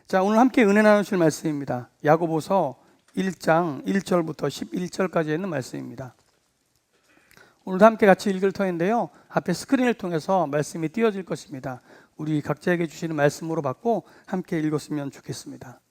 자, 오늘 함께 은혜 나누실 말씀입니다. 야고보서 1장 1절부터 11절까지 있는 말씀입니다. 오늘도 함께 같이 읽을 터인데요, 앞에 스크린을 통해서 말씀이 띄어질 것입니다. 우리 각자에게 주시는 말씀으로 받고 함께 읽었으면 좋겠습니다.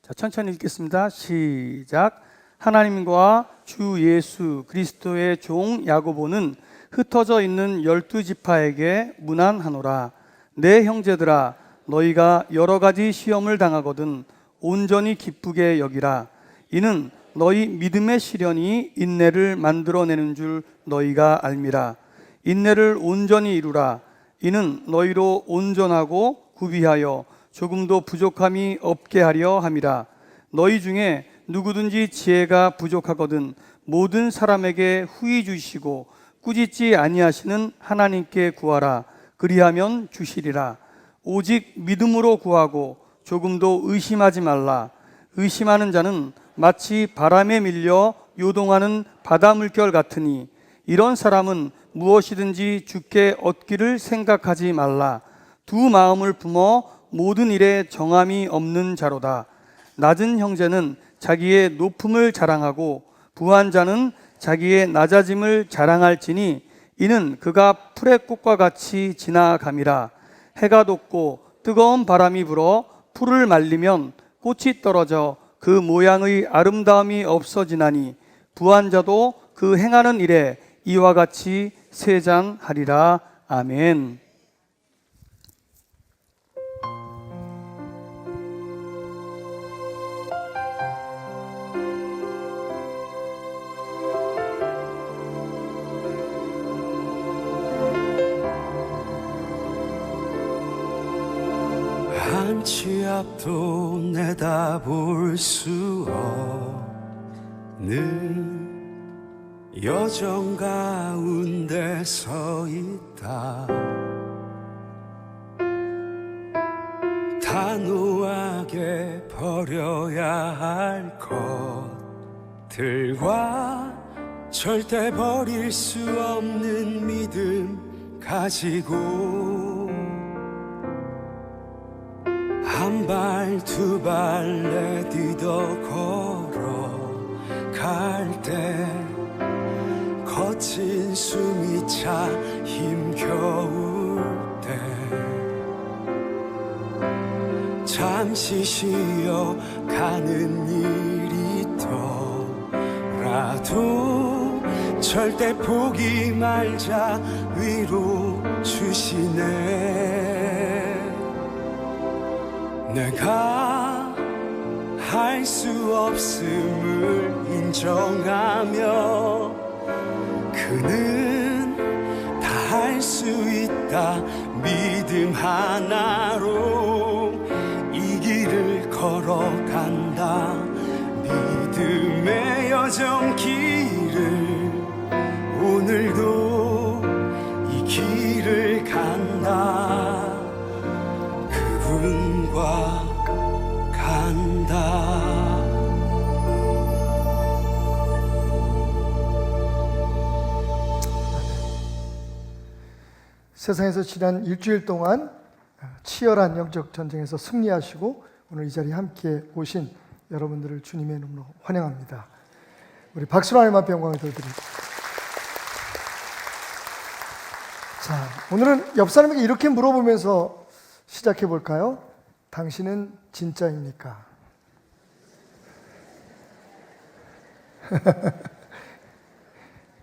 자, 천천히 읽겠습니다. 시작. 하나님과 주 예수 그리스도의 종 야고보는 흩어져 있는 12지파에게 문안하노라. 내 형제들아, 너희가 여러 가지 시험을 당하거든 온전히 기쁘게 여기라. 이는 너희 믿음의 시련이 인내를 만들어내는 줄 너희가 알미라. 인내를 온전히 이루라. 이는 너희로 온전하고 구비하여 조금도 부족함이 없게 하려 함이라. 너희 중에 누구든지 지혜가 부족하거든 모든 사람에게 후히 주시고 꾸짖지 아니하시는 하나님께 구하라. 그리하면 주시리라. 오직 믿음으로 구하고 조금도 의심하지 말라. 의심하는 자는 마치 바람에 밀려 요동하는 바다 물결 같으니 이런 사람은 무엇이든지 주께 얻기를 생각하지 말라. 두 마음을 품어 모든 일에 정함이 없는 자로다. 낮은 형제는 자기의 높음을 자랑하고 부한 자는 자기의 낮아짐을 자랑할지니 이는 그가 풀의 꽃과 같이 지나감이라. 해가 돋고 뜨거운 바람이 불어 풀을 말리면 꽃이 떨어져 그 모양의 아름다움이 없어지나니 부한 자도 그 행하는 일에 이와 같이 세잔하리라. 아멘. 한치 앞도 내다볼 수 없는 여정 가운데 서 있다. 단호하게 버려야 할 것들과 절대 버릴 수 없는 믿음 가지고 한 발 두 발 내딛어 걸어갈 때 거친 숨이 차 힘겨울 때 잠시 쉬어가는 일이 있더라도 절대 포기 말자 위로 주시네. 내가 할 수 없음을 인정하며 그는 다 할 수 있다 믿음 하나로 이 길을 걸어간다. 믿음의 여정 길을 오늘도 이 길을 간다. 그분과 간다. 세상에서 지난 일주일 동안 치열한 영적 전쟁에서 승리하시고 오늘 이 자리에 함께 오신 여러분들을 주님의 이름으로 환영합니다. 우리 박수로 하나님 앞에 영광을 돌려드립니다. 자, 오늘은 옆 사람에게 이렇게 물어보면서 시작해 볼까요? 당신은 진짜입니까?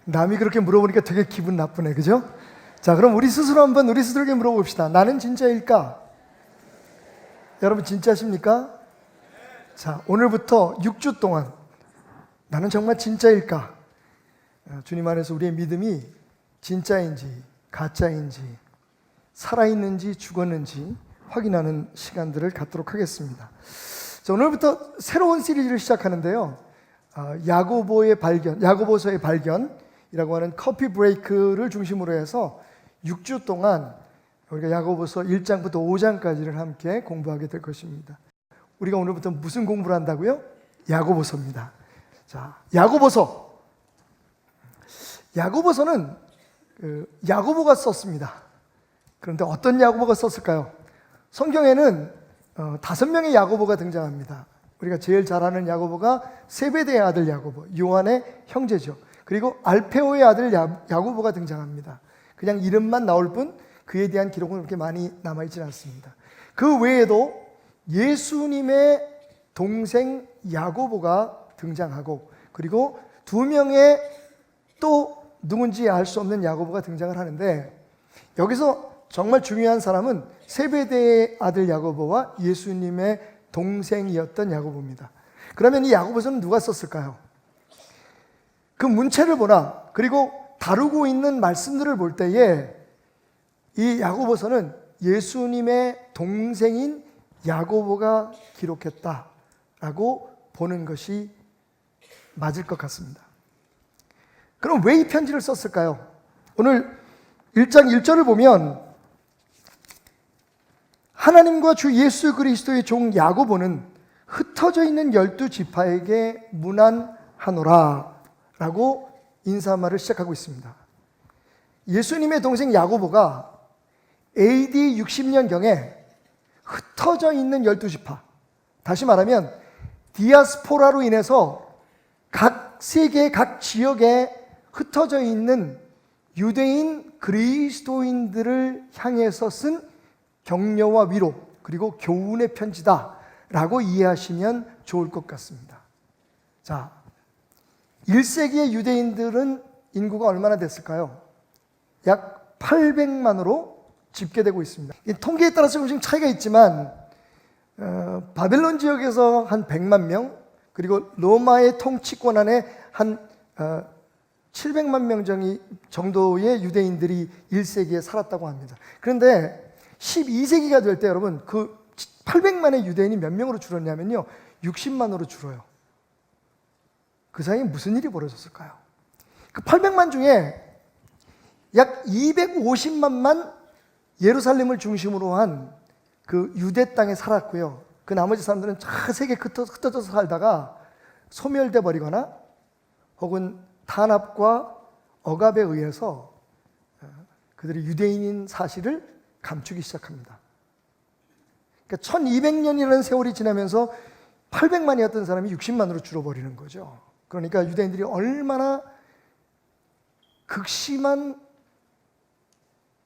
남이 그렇게 물어보니까 되게 기분 나쁘네, 그죠? 자, 그럼 우리 스스로 한번 우리 스스로에게 물어봅시다. 나는 진짜일까? 여러분 진짜십니까? 자, 오늘부터 6주 동안 나는 정말 진짜일까? 주님 안에서 우리의 믿음이 진짜인지 가짜인지 살아있는지 죽었는지 확인하는 시간들을 갖도록 하겠습니다. 자, 오늘부터 새로운 시리즈를 시작하는데요. 야고보의 발견, 야고보서의 발견이라고 하는 커피 브레이크를 중심으로 해서 6주 동안 우리가 야고보서 1장부터 5장까지를 함께 공부하게 될 것입니다. 우리가 오늘부터 무슨 공부를 한다고요? 야고보서입니다. 자, 야고보서는 야고보가 썼습니다. 그런데 어떤 야고보가 썼을까요? 성경에는 5명의 야고보가 등장합니다. 우리가 제일 잘 아는 야고보가 세베대의 아들 야고보, 요한의 형제죠. 그리고 알페오의 아들 야고보가 등장합니다. 그냥 이름만 나올 뿐 그에 대한 기록은 그렇게 많이 남아있지 않습니다. 그 외에도 예수님의 동생 야고보가 등장하고, 그리고 2명의 또 누군지 알 수 없는 야고보가 등장을 하는데, 여기서 정말 중요한 사람은 세베대의 아들 야고보와 예수님의 동생이었던 야고보입니다. 그러면 이 야고보서는 누가 썼을까요? 그 문체를 보나, 그리고 다루고 있는 말씀들을 볼 때에 이 야고보서는 예수님의 동생인 야고보가 기록했다라고 보는 것이 맞을 것 같습니다. 그럼 왜 이 편지를 썼을까요? 오늘 1장 1절을 보면 하나님과 주 예수 그리스도의 종 야고보는 흩어져 있는 12지파에게 문안하노라 라고 인사말을 시작하고 있습니다. 예수님의 동생 야고보가 AD 60년경에 흩어져 있는 12지파, 다시 말하면 디아스포라로 인해서 각 세계 각 지역에 흩어져 있는 유대인 그리스도인들을 향해서 쓴 격려와 위로, 그리고 교훈의 편지다라고 이해하시면 좋을 것 같습니다. 자, 1세기의 유대인들은 인구가 얼마나 됐을까요? 약 800만으로 집계되고 있습니다. 통계에 따라서 조금씩 차이가 있지만 바벨론 지역에서 한 100만 명, 그리고 로마의 통치권 안에 한 700만 명 정도의 유대인들이 1세기에 살았다고 합니다. 그런데 12세기가 될 때 여러분, 그 800만의 유대인이 몇 명으로 줄었냐면요, 60만으로 줄어요. 그 사이에 무슨 일이 벌어졌을까요? 그 800만 중에 약 250만만 예루살렘을 중심으로 한 그 유대 땅에 살았고요. 그 나머지 사람들은 저 세계 흩어져서 살다가 소멸돼 버리거나 혹은 탄압과 억압에 의해서 그들이 유대인인 사실을 감추기 시작합니다. 그러니까 1200년이라는 세월이 지나면서 800만이었던 사람이 60만으로 줄어버리는 거죠. 그러니까 유대인들이 얼마나 극심한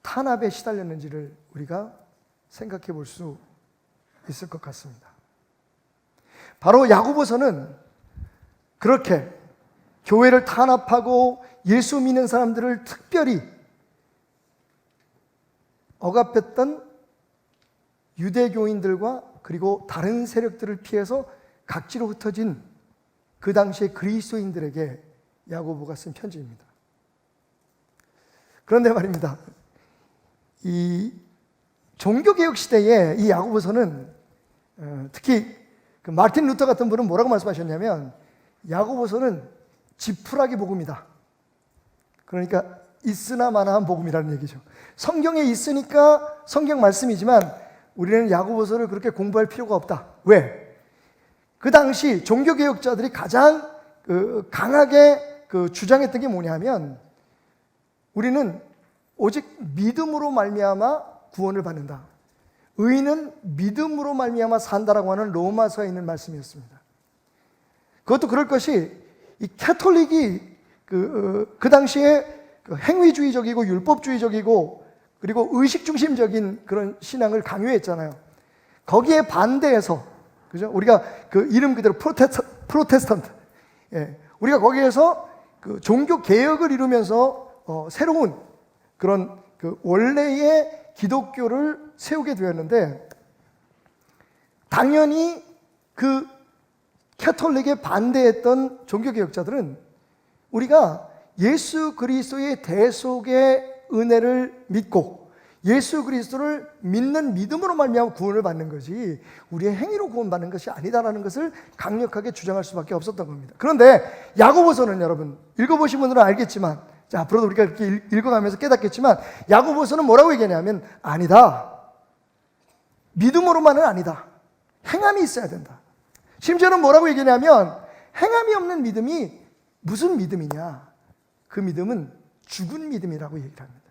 탄압에 시달렸는지를 우리가 생각해 볼 수 있을 것 같습니다. 바로 야고보서는 그렇게 교회를 탄압하고 예수 믿는 사람들을 특별히 억압했던 유대교인들과 그리고 다른 세력들을 피해서 각지로 흩어진 그 당시의 그리스도인들에게 야고보가 쓴 편지입니다. 그런데 말입니다, 이 종교개혁 시대에 이 야고보서는 특히 그 마틴 루터 같은 분은 뭐라고 말씀하셨냐면, 야고보서는 지푸라기 복음이다. 그러니까 있으나 마나한 복음이라는 얘기죠. 성경에 있으니까 성경 말씀이지만 우리는 야고보서를 그렇게 공부할 필요가 없다. 왜? 그 당시 종교개혁자들이 가장 강하게 주장했던 게 뭐냐면, 우리는 오직 믿음으로 말미암아 구원을 받는다. 의인은 믿음으로 말미암아 산다라고 하는 로마서에 있는 말씀이었습니다. 그것도 그럴 것이, 이 캐톨릭이 그 당시에 행위주의적이고 율법주의적이고 그리고 의식 중심적인 그런 신앙을 강요했잖아요. 거기에 반대해서, 그죠? 우리가 그 이름 그대로 프로테스탄트, 예, 우리가 거기에서 그 종교 개혁을 이루면서 새로운 그런 그 원래의 기독교를 세우게 되었는데, 당연히 그 캐톨릭에 반대했던 종교개혁자들은 우리가 예수 그리스도의 대속의 은혜를 믿고 예수 그리스도를 믿는 믿음으로 말미암아 구원을 받는 거지 우리의 행위로 구원받는 것이 아니다라는 것을 강력하게 주장할 수밖에 없었던 겁니다. 그런데 야고보서는 여러분 읽어보신 분들은 알겠지만, 자, 앞으로도 우리가 이렇게 읽어가면서 깨닫겠지만, 야고보서는 뭐라고 얘기하냐면, 아니다, 믿음으로만은 아니다, 행함이 있어야 된다. 심지어는 뭐라고 얘기하냐면, 행함이 없는 믿음이 무슨 믿음이냐, 그 믿음은 죽은 믿음이라고 얘기를 합니다.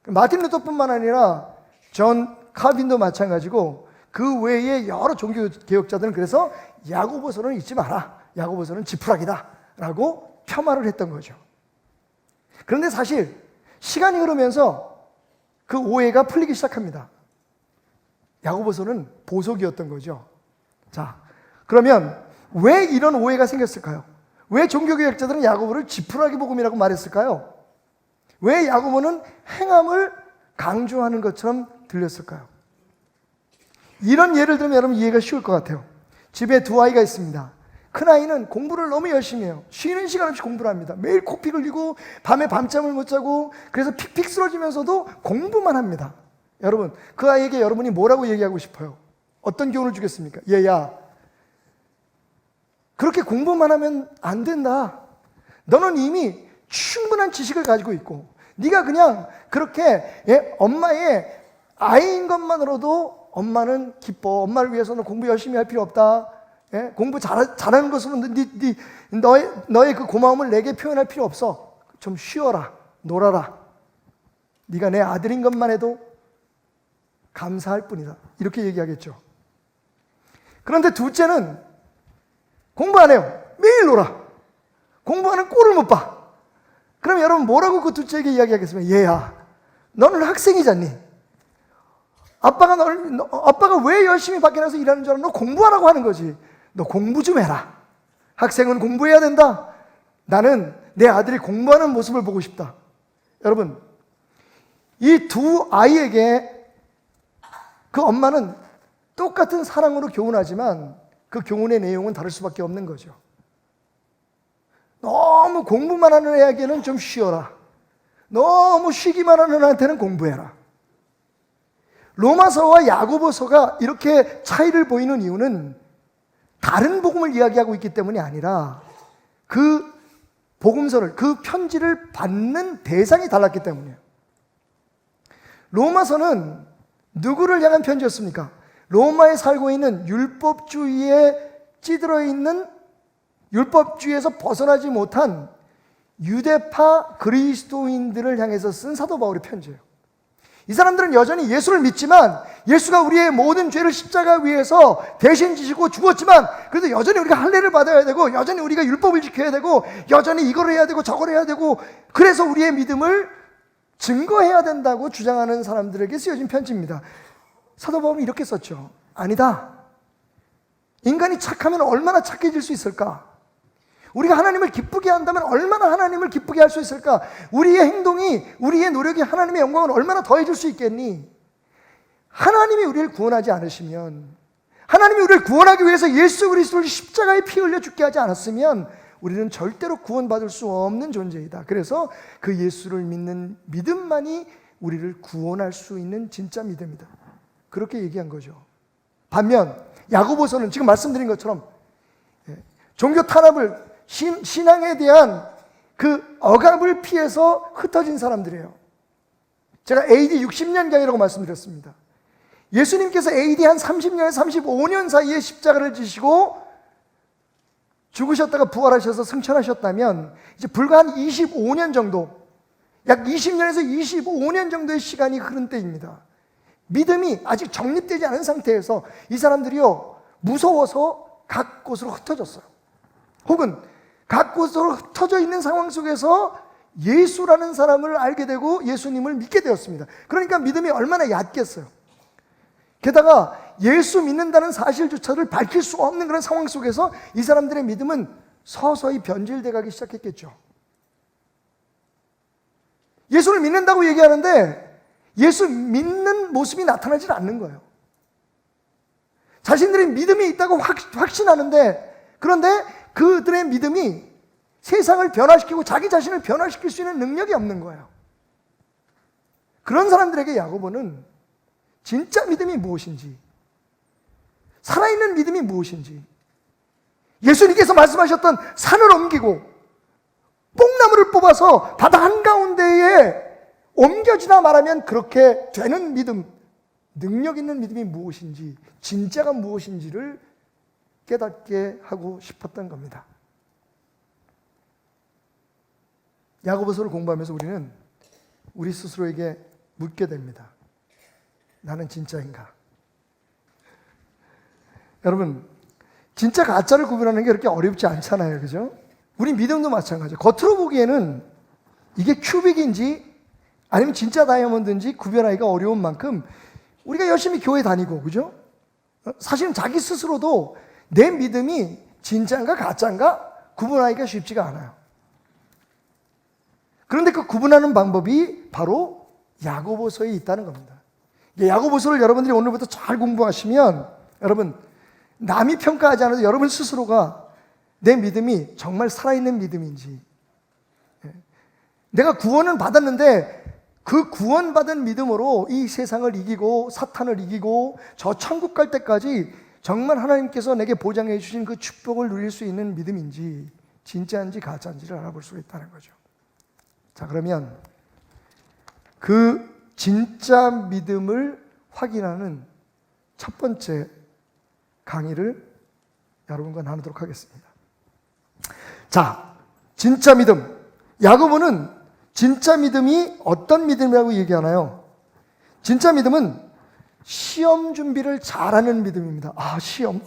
마틴 루터뿐만 아니라 존 칼빈도 마찬가지고, 그 외에 여러 종교개혁자들은 그래서 야고보서는 읽지 마라. 야고보서는 지푸라기다 라고 폄하를 했던 거죠. 그런데 사실 시간이 흐르면서 그 오해가 풀리기 시작합니다. 야고보서는 보석이었던 거죠. 자, 그러면 왜 이런 오해가 생겼을까요? 왜 종교개혁자들은 야고보를 지푸라기 복음이라고 말했을까요? 왜 야고보는 행함을 강조하는 것처럼 들렸을까요? 이런 예를 들면 여러분 이해가 쉬울 것 같아요. 집에 두 아이가 있습니다. 큰아이는 공부를 너무 열심히 해요. 쉬는 시간 없이 공부를 합니다. 매일 코피 흘리고 밤에 밤잠을 못 자고 그래서 픽픽 쓰러지면서도 공부만 합니다. 여러분, 그 아이에게 여러분이 뭐라고 얘기하고 싶어요? 어떤 교훈을 주겠습니까? 얘야, 그렇게 공부만 하면 안 된다. 너는 이미 충분한 지식을 가지고 있고 네가 그냥 그렇게 엄마의 아이인 것만으로도 엄마는 기뻐. 엄마를 위해서는 공부 열심히 할 필요 없다. 공부 잘하는 것으로 너의 그 고마움을 내게 표현할 필요 없어. 좀 쉬어라. 놀아라. 네가 내 아들인 것만 해도 감사할 뿐이다. 이렇게 얘기하겠죠. 그런데 둘째는 공부 안 해요. 매일 놀아. 공부하는 꼴을 못 봐. 그럼 여러분 뭐라고 그 둘째에게 이야기하겠습니까? 얘야, 너는 학생이잖니. 아빠가 왜 열심히 밖에 나가서 일하는 줄 알아? 너 공부하라고 하는 거지. 너 공부 좀 해라. 학생은 공부해야 된다. 나는 내 아들이 공부하는 모습을 보고 싶다. 여러분, 이 두 아이에게 그 엄마는 똑같은 사랑으로 교훈하지만 그 교훈의 내용은 다를 수밖에 없는 거죠. 너무 공부만 하는 애에게는 좀 쉬어라. 너무 쉬기만 하는 애한테는 공부해라. 로마서와 야고보서가 이렇게 차이를 보이는 이유는 다른 복음을 이야기하고 있기 때문이 아니라 그 복음서를, 그 편지를 받는 대상이 달랐기 때문이에요. 로마서는 누구를 향한 편지였습니까? 로마에 살고 있는 율법주의에 찌들어 있는, 율법주의에서 벗어나지 못한 유대파 그리스도인들을 향해서 쓴 사도 바울의 편지예요. 이 사람들은 여전히 예수를 믿지만 예수가 우리의 모든 죄를 십자가 위에서 대신 지시고 죽었지만 그래도 여전히 우리가 할례를 받아야 되고 여전히 우리가 율법을 지켜야 되고 여전히 이걸 해야 되고 저걸 해야 되고 그래서 우리의 믿음을 증거해야 된다고 주장하는 사람들에게 쓰여진 편지입니다. 사도 바울은 이렇게 썼죠. 아니다. 인간이 착하면 얼마나 착해질 수 있을까? 우리가 하나님을 기쁘게 한다면 얼마나 하나님을 기쁘게 할 수 있을까? 우리의 행동이, 우리의 노력이 하나님의 영광을 얼마나 더해줄 수 있겠니? 하나님이 우리를 구원하지 않으시면, 하나님이 우리를 구원하기 위해서 예수 그리스도를 십자가에 피 흘려 죽게 하지 않았으면 우리는 절대로 구원받을 수 없는 존재이다. 그래서 그 예수를 믿는 믿음만이 우리를 구원할 수 있는 진짜 믿음이다. 그렇게 얘기한 거죠. 반면 야고보서는 지금 말씀드린 것처럼 종교 탄압을, 신앙에 대한 그 억압을 피해서 흩어진 사람들이에요. 제가 AD 60년경이라고 말씀드렸습니다. 예수님께서 AD 한 30년에서 35년 사이에 십자가를 지시고 죽으셨다가 부활하셔서 승천하셨다면 이제 불과 한 25년 정도, 약 20년에서 25년 정도의 시간이 흐른 때입니다. 믿음이 아직 정립되지 않은 상태에서 이 사람들이요, 무서워서 각 곳으로 흩어졌어요. 혹은 각 곳으로 흩어져 있는 상황 속에서 예수라는 사람을 알게 되고 예수님을 믿게 되었습니다. 그러니까 믿음이 얼마나 얕겠어요. 게다가 예수 믿는다는 사실조차를 밝힐 수 없는 그런 상황 속에서 이 사람들의 믿음은 서서히 변질돼 가기 시작했겠죠. 예수를 믿는다고 얘기하는데 예수 믿는 모습이 나타나질 않는 거예요. 자신들의 믿음이 있다고 확신하는데, 그런데 그들의 믿음이 세상을 변화시키고 자기 자신을 변화시킬 수 있는 능력이 없는 거예요. 그런 사람들에게 야고보는 진짜 믿음이 무엇인지, 살아있는 믿음이 무엇인지, 예수님께서 말씀하셨던 산을 옮기고 뽕나무를 뽑아서 바다 한가운데에 옮겨지나 말하면 그렇게 되는 믿음, 능력 있는 믿음이 무엇인지, 진짜가 무엇인지를 깨닫게 하고 싶었던 겁니다. 야고보서를 공부하면서 우리는 우리 스스로에게 묻게 됩니다. 나는 진짜인가? 여러분, 진짜 가짜를 구분하는 게 그렇게 어렵지 않잖아요. 그죠? 우리 믿음도 마찬가지예요. 겉으로 보기에는 이게 큐빅인지 아니면 진짜 다이아몬드인지 구별하기가 어려운 만큼 우리가 열심히 교회 다니고, 그죠? 사실은 자기 스스로도 내 믿음이 진짜인가 가짜인가 구분하기가 쉽지가 않아요. 그런데 그 구분하는 방법이 바로 야고보서에 있다는 겁니다. 야고보서를 여러분들이 오늘부터 잘 공부하시면 여러분, 남이 평가하지 않아도 여러분 스스로가 내 믿음이 정말 살아있는 믿음인지, 내가 구원은 받았는데 그 구원받은 믿음으로 이 세상을 이기고 사탄을 이기고 저 천국 갈 때까지 정말 하나님께서 내게 보장해 주신 그 축복을 누릴 수 있는 믿음인지 진짜인지 가짜인지를 알아볼 수가 있다는 거죠. 자, 그러면 그 진짜 믿음을 확인하는 첫 번째 강의를 여러분과 나누도록 하겠습니다. 자, 진짜 믿음. 야고보는 진짜 믿음이 어떤 믿음이라고 얘기하나요? 진짜 믿음은 시험 준비를 잘하는 믿음입니다. 아, 시험.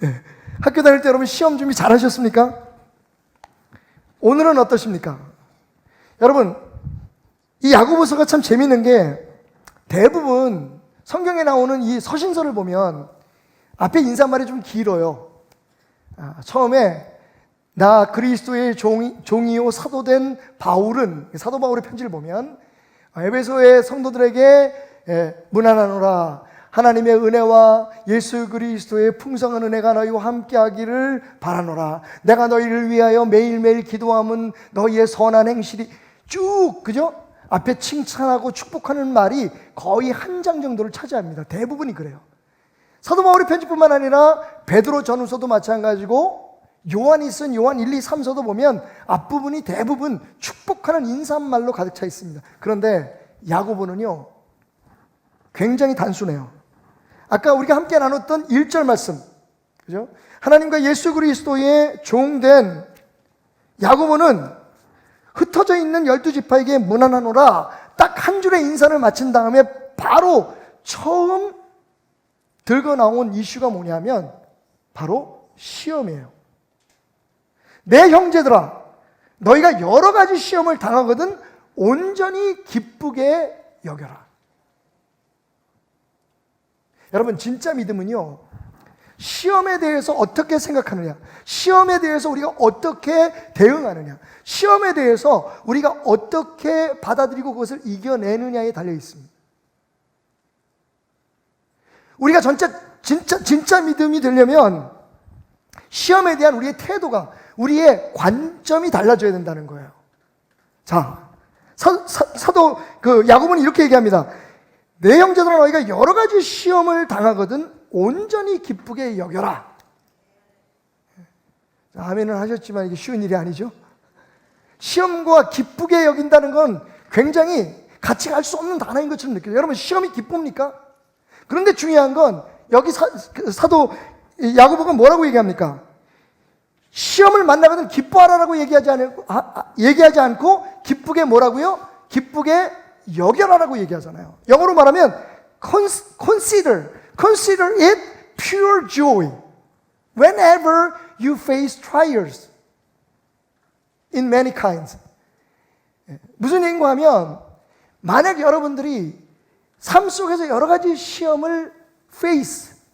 예. 학교 다닐 때 여러분 시험 준비 잘하셨습니까? 오늘은 어떠십니까? 여러분, 이 야고보서가 참 재밌는 게 대부분 성경에 나오는 이 서신서를 보면 앞에 인사말이 좀 길어요. 처음에 나 그리스도의 종이요 사도된 바울은, 사도 바울의 편지를 보면 에베소의 성도들에게 문안하노라, 하나님의 은혜와 예수 그리스도의 풍성한 은혜가 너희와 함께하기를 바라노라, 내가 너희를 위하여 매일매일 기도함은 너희의 선한 행실이, 쭉, 그죠? 앞에 칭찬하고 축복하는 말이 거의 한 장 정도를 차지합니다. 대부분이 그래요. 사도 바울의 편지뿐만 아니라 베드로 전후서도 마찬가지고 요한이 쓴 요한 1, 2, 3서도 보면 앞부분이 대부분 축복하는 인사말로 가득 차 있습니다. 그런데 야고보는요 굉장히 단순해요. 아까 우리가 함께 나눴던 1절 말씀, 그죠? 하나님과 예수 그리스도의 종된 야고보는 흩어져 있는 12지파에게 문안하노라 딱 한 줄의 인사를 마친 다음에 바로 처음 들고 나온 이슈가 뭐냐면 바로 시험이에요. 내 형제들아, 너희가 여러 가지 시험을 당하거든 온전히 기쁘게 여겨라. 여러분, 진짜 믿음은요 시험에 대해서 어떻게 생각하느냐, 시험에 대해서 우리가 어떻게 대응하느냐, 시험에 대해서 우리가 어떻게 받아들이고 그것을 이겨내느냐에 달려 있습니다. 우리가 진짜 믿음이 되려면 시험에 대한 우리의 태도가, 우리의 관점이 달라져야 된다는 거예요. 자, 사도 야고보는 이렇게 얘기합니다. 내 형제들아, 너희가 여러 가지 시험을 당하거든 온전히 기쁘게 여겨라. 아멘은 하셨지만 이게 쉬운 일이 아니죠. 시험과 기쁘게 여긴다는 건 굉장히 같이 갈 수 없는 단어인 것처럼 느껴요. 여러분, 시험이 기쁩니까? 그런데 중요한 건 여기 사도 야고보가 뭐라고 얘기합니까? 시험을 만나거든 기뻐하라라고 얘기하지 않고 기쁘게 뭐라고요? 기쁘게 여겨라라고 얘기하잖아요. 영어로 말하면 consider it pure joy whenever you face trials in many kinds. 무슨 얘기인가 하면 만약 여러분들이 삶 속에서 여러 가지 시험을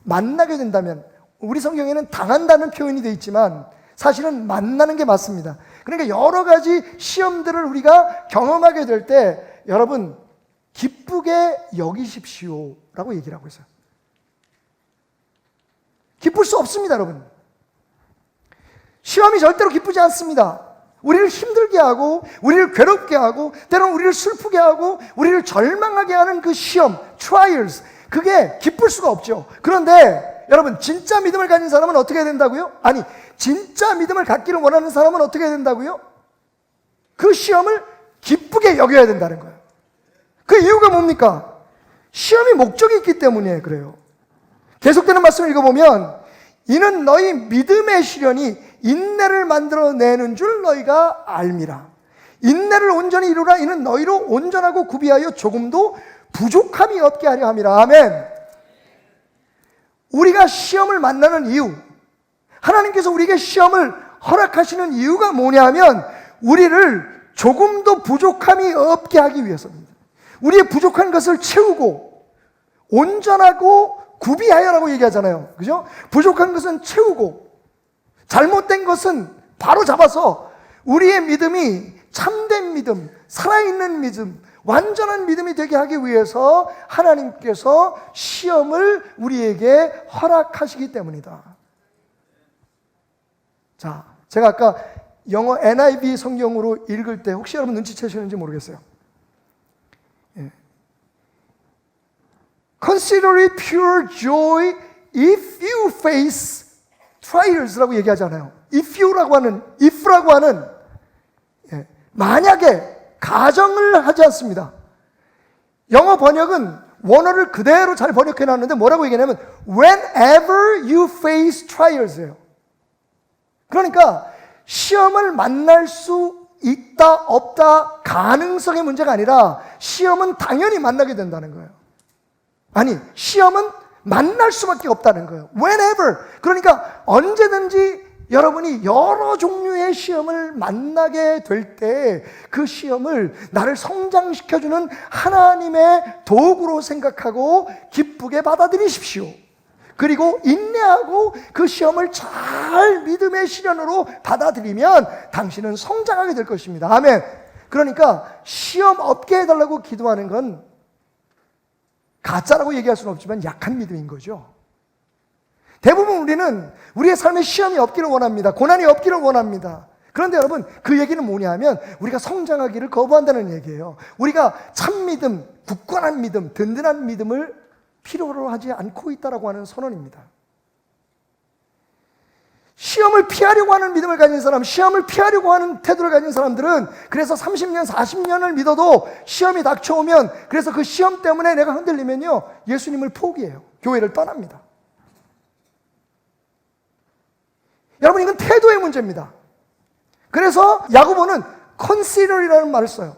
만나게 된다면, 우리 성경에는 당한다는 표현이 되어 있지만 사실은 만나는 게 맞습니다. 그러니까 여러 가지 시험들을 우리가 경험하게 될 때 여러분 기쁘게 여기십시오 라고 얘기를 하고 있어요. 기쁠 수 없습니다, 여러분. 시험이 절대로 기쁘지 않습니다. 우리를 힘들게 하고 우리를 괴롭게 하고 때로는 우리를 슬프게 하고 우리를 절망하게 하는 그 시험, trials, 그게 기쁠 수가 없죠. 그런데 여러분, 진짜 믿음을 가진 사람은 어떻게 해야 된다고요? 아니, 진짜 믿음을 갖기를 원하는 사람은 어떻게 해야 된다고요? 그 시험을 기쁘게 여겨야 된다는 거예요. 그 이유가 뭡니까? 시험이 목적이 있기 때문에 그래요. 계속되는 말씀을 읽어보면 이는 너희 믿음의 시련이 인내를 만들어내는 줄 너희가 알미라. 인내를 온전히 이루라. 이는 너희로 온전하고 구비하여 조금도 부족함이 없게 하려 함이라. 아멘. 우리가 시험을 만나는 이유, 하나님께서 우리에게 시험을 허락하시는 이유가 뭐냐 하면 우리를 조금도 부족함이 없게 하기 위해서입니다. 우리의 부족한 것을 채우고 온전하고 구비하여라고 얘기하잖아요. 그죠? 부족한 것은 채우고 잘못된 것은 바로 잡아서 우리의 믿음이 참된 믿음, 살아있는 믿음, 완전한 믿음이 되게 하기 위해서 하나님께서 시험을 우리에게 허락하시기 때문이다. 자, 제가 아까 영어 NIV 성경으로 읽을 때 혹시 여러분 눈치채시는지 모르겠어요. 예. Consider it pure joy if you face trials라고 얘기하잖아요. if라고 하는 예. 만약에 가정을 하지 않습니다. 영어 번역은 원어를 그대로 잘 번역해 놨는데 뭐라고 얘기하냐면 whenever you face trials예요. 그러니까 시험을 만날 수 있다 없다 가능성의 문제가 아니라 시험은 당연히 만나게 된다는 거예요. 아니, 시험은 만날 수밖에 없다는 거예요. whenever, 그러니까 언제든지 여러분이 여러 종류의 시험을 만나게 될 때 그 시험을 나를 성장시켜주는 하나님의 도구로 생각하고 기쁘게 받아들이십시오. 그리고 인내하고 그 시험을 잘 믿음의 시련으로 받아들이면 당신은 성장하게 될 것입니다. 아멘. 그러니까 시험 없게 해달라고 기도하는 건 가짜라고 얘기할 수는 없지만 약한 믿음인 거죠. 대부분 우리는 우리의 삶에 시험이 없기를 원합니다. 고난이 없기를 원합니다. 그런데 여러분, 그 얘기는 뭐냐 하면 우리가 성장하기를 거부한다는 얘기예요. 우리가 참 믿음, 굳건한 믿음, 든든한 믿음을 필요로 하지 않고 있다라고 하는 선언입니다. 시험을 피하려고 하는 믿음을 가진 사람, 시험을 피하려고 하는 태도를 가진 사람들은 그래서 30년, 40년을 믿어도 시험이 닥쳐오면 그래서 그 시험 때문에 내가 흔들리면요 예수님을 포기해요. 교회를 떠납니다. 여러분, 이건 태도의 문제입니다. 그래서 야고보는 consider이라는 말을 써요.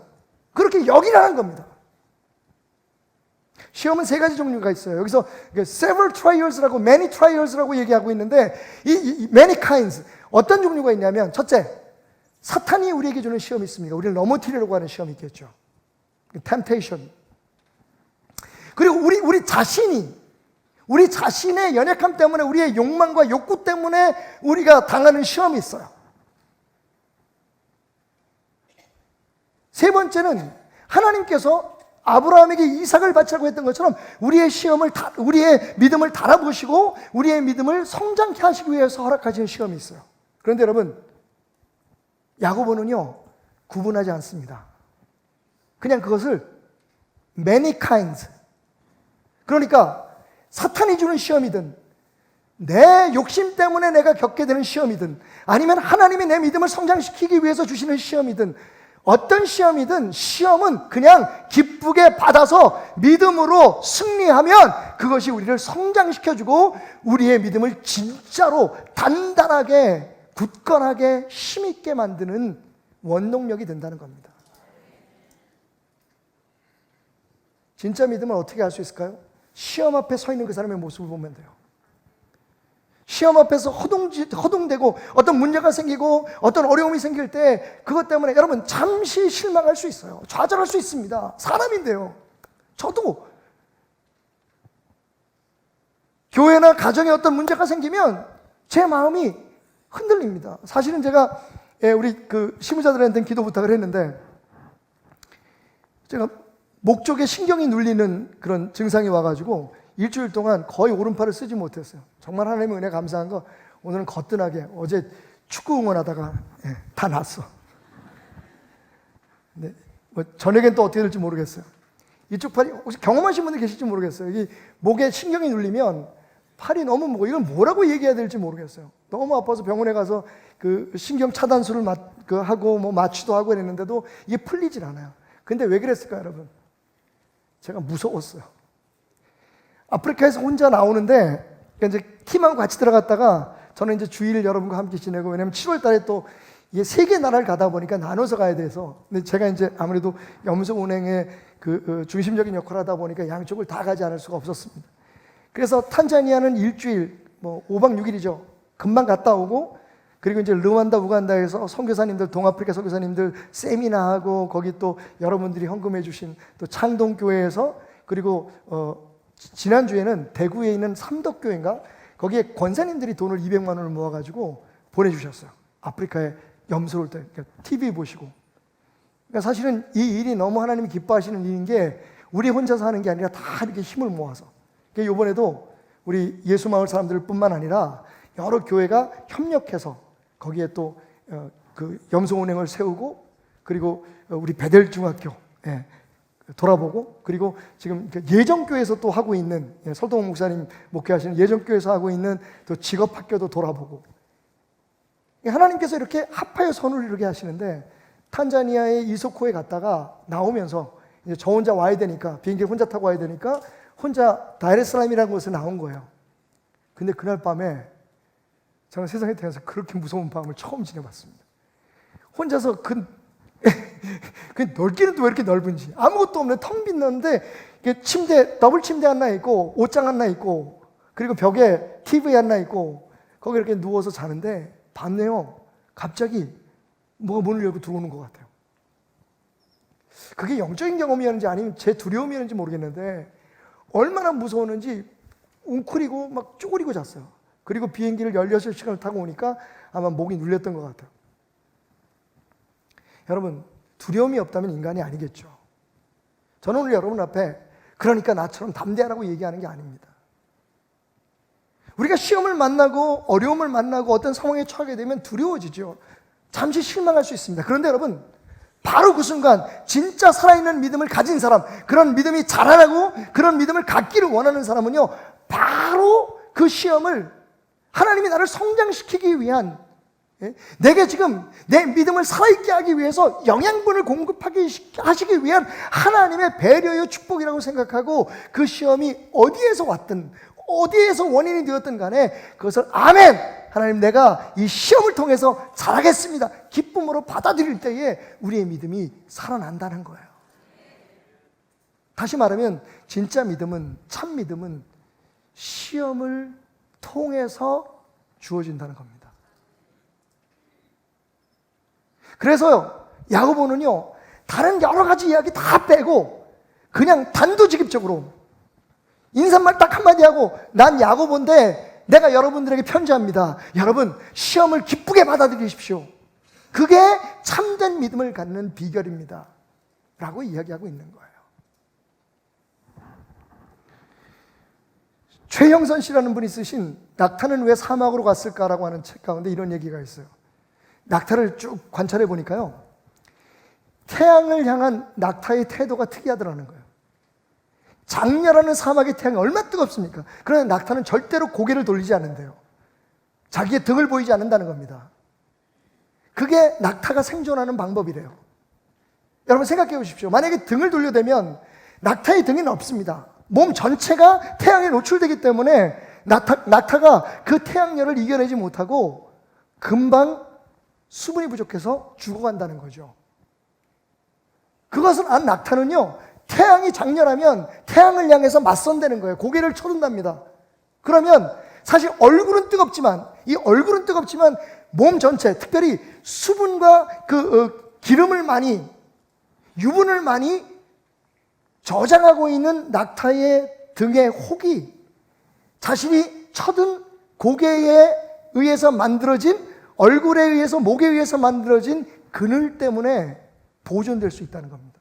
그렇게 여기라는 겁니다. 시험은 세 가지 종류가 있어요. 여기서 several trials라고 many trials라고 얘기하고 있는데 이 many kinds, 어떤 종류가 있냐면 첫째, 사탄이 우리에게 주는 시험이 있습니다. 우리를 넘어뜨리려고 하는 시험이 있겠죠. temptation. 그리고 우리 자신의 연약함 때문에, 우리의 욕망과 욕구 때문에 우리가 당하는 시험이 있어요. 세 번째는 하나님께서 아브라함에게 이삭을 바치라고 했던 것처럼 우리의 우리의 믿음을 달아보시고 우리의 믿음을 성장케 하시기 위해서 허락하시는 시험이 있어요. 그런데 여러분, 야고보는요 구분하지 않습니다. 그냥 그것을 many kinds, 그러니까 사탄이 주는 시험이든 내 욕심 때문에 내가 겪게 되는 시험이든 아니면 하나님이 내 믿음을 성장시키기 위해서 주시는 시험이든 어떤 시험이든 시험은 그냥 기쁘게 받아서 믿음으로 승리하면 그것이 우리를 성장시켜주고 우리의 믿음을 진짜로 단단하게 굳건하게 힘있게 만드는 원동력이 된다는 겁니다. 진짜 믿음을 어떻게 알 수 있을까요? 시험 앞에 서 있는 그 사람의 모습을 보면 돼요. 시험 앞에서 허둥대고 어떤 문제가 생기고 어떤 어려움이 생길 때 그것 때문에 여러분 잠시 실망할 수 있어요. 좌절할 수 있습니다. 사람인데요. 저도 교회나 가정에 어떤 문제가 생기면 제 마음이 흔들립니다. 사실은 제가 우리 그 시무자들한테는 기도 부탁을 했는데 제가 목 쪽에 신경이 눌리는 그런 증상이 와가지고 일주일 동안 거의 오른팔을 쓰지 못했어요. 정말 하나님의 은혜 감사한 거, 오늘은 거뜬하게 어제 축구 응원하다가 다 났어. 근데 뭐 저녁엔 또 어떻게 될지 모르겠어요. 이쪽 팔이 혹시 경험하신 분들 계실지 모르겠어요. 이 목에 신경이 눌리면 팔이 너무 이걸 뭐라고 얘기해야 될지 모르겠어요. 너무 아파서 병원에 가서 그 신경 차단술을 하고 뭐 마취도 하고 이랬는데도 이게 풀리질 않아요. 근데 왜 그랬을까요, 여러분? 제가 무서웠어요. 아프리카에서 혼자 나오는데 이제 팀하고 같이 들어갔다가 저는 이제 주일 여러분과 함께 지내고, 왜냐면 7월 달에 또 이게 세 개 나라를 가다 보니까 나눠서 가야 돼서, 근데 제가 이제 아무래도 염소 운행의 그 중심적인 역할을 하다 보니까 양쪽을 다 가지 않을 수가 없었습니다. 그래서 탄자니아는 일주일, 5박 6일이죠. 금방 갔다 오고, 그리고 이제 르완다, 우간다에서 선교사님들, 동아프리카 선교사님들 세미나하고, 거기 또 여러분들이 헌금해 주신 또 창동교회에서, 그리고 지난주에는 대구에 있는 삼덕교회인가? 거기에 권사님들이 돈을 200만 원을 모아가지고 보내주셨어요. 아프리카에 염소 올 때, 그러니까 TV 보시고. 그러니까 사실은 이 일이 너무 하나님이 기뻐하시는 일인 게 우리 혼자서 하는 게 아니라 다 이렇게 힘을 모아서. 그러니까 이번에도 우리 예수마을 사람들 뿐만 아니라 여러 교회가 협력해서 거기에 또 그 염소운행을 세우고, 그리고 우리 베델중학교 돌아보고, 그리고 지금 예정교회에서 또 하고 있는, 설동원 목사님 목회하시는 예정교회에서 하고 있는 또 직업학교도 돌아보고, 하나님께서 이렇게 합하여 선을 이루게 하시는데, 탄자니아의 이소코에 갔다가 나오면서 이제 저 혼자 와야 되니까, 비행기를 혼자 타고 와야 되니까 혼자 다레스salaam이라는 곳에 나온 거예요. 근데 그날 밤에 저는 세상에 태어나서 그렇게 무서운 밤을 처음 지내봤습니다. 혼자서 그 넓기는 또 왜 이렇게 넓은지, 아무것도 없는 텅 빈는데 침대, 더블 침대 하나 있고 옷장 하나 있고, 그리고 벽에 TV 하나 있고, 거기 이렇게 누워서 자는데 밤에요 갑자기 뭐가 문을 열고 들어오는 것 같아요. 그게 영적인 경험이었는지 아니면 제 두려움이었는지 모르겠는데 얼마나 무서웠는지 웅크리고 막 쪼그리고 잤어요. 그리고 비행기를 16시간을 타고 오니까 아마 목이 눌렸던 것 같아요. 여러분, 두려움이 없다면 인간이 아니겠죠. 저는 오늘 여러분 앞에 그러니까 나처럼 담대하라고 얘기하는 게 아닙니다. 우리가 시험을 만나고 어려움을 만나고 어떤 상황에 처하게 되면 두려워지죠. 잠시 실망할 수 있습니다. 그런데 여러분, 바로 그 순간 진짜 살아있는 믿음을 가진 사람, 그런 믿음이 자라나고 그런 믿음을 갖기를 원하는 사람은요, 바로 그 시험을 하나님이 나를 성장시키기 위한, 내게 지금 내 믿음을 살아있게 하기 위해서 영양분을 공급하시기 위한 하나님의 배려의 축복이라고 생각하고, 그 시험이 어디에서 왔든 어디에서 원인이 되었든 간에 그것을 아멘! 하나님, 내가 이 시험을 통해서 잘하겠습니다, 기쁨으로 받아들일 때에 우리의 믿음이 살아난다는 거예요. 다시 말하면 진짜 믿음은, 참 믿음은 시험을 통해서 주어진다는 겁니다. 그래서 야고보는요, 다른 여러 가지 이야기 다 빼고 그냥 단도직입적으로 인사말 딱 한마디 하고, 난 야고보인데 내가 여러분들에게 편지합니다. 여러분, 시험을 기쁘게 받아들이십시오. 그게 참된 믿음을 갖는 비결입니다 라고 이야기하고 있는 거예요. 최형선 씨라는 분이 쓰신 낙타는 왜 사막으로 갔을까라고 하는 책 가운데 이런 얘기가 있어요. 낙타를 쭉 관찰해 보니까요, 태양을 향한 낙타의 태도가 특이하더라는 거예요. 장렬하는 사막의 태양이 얼마나 뜨겁습니까? 그러나 낙타는 절대로 고개를 돌리지 않는데요, 자기의 등을 보이지 않는다는 겁니다. 그게 낙타가 생존하는 방법이래요. 여러분 생각해 보십시오. 만약에 등을 돌려대면 낙타의 등에는 없습니다. 몸 전체가 태양에 노출되기 때문에 낙타가 그 태양열을 이겨내지 못하고 금방 수분이 부족해서 죽어간다는 거죠. 그것을 안 낙타는요, 태양이 장렬하면 태양을 향해서 맞선다는 거예요. 고개를 쳐든답니다. 그러면 사실 얼굴은 뜨겁지만, 이 얼굴은 뜨겁지만 몸 전체, 특별히 수분과 기름을 많이, 유분을 많이 저장하고 있는 낙타의 등의 혹이 자신이 쳐든 고개에 의해서 만들어진, 얼굴에 의해서, 목에 의해서 만들어진 그늘 때문에 보존될 수 있다는 겁니다.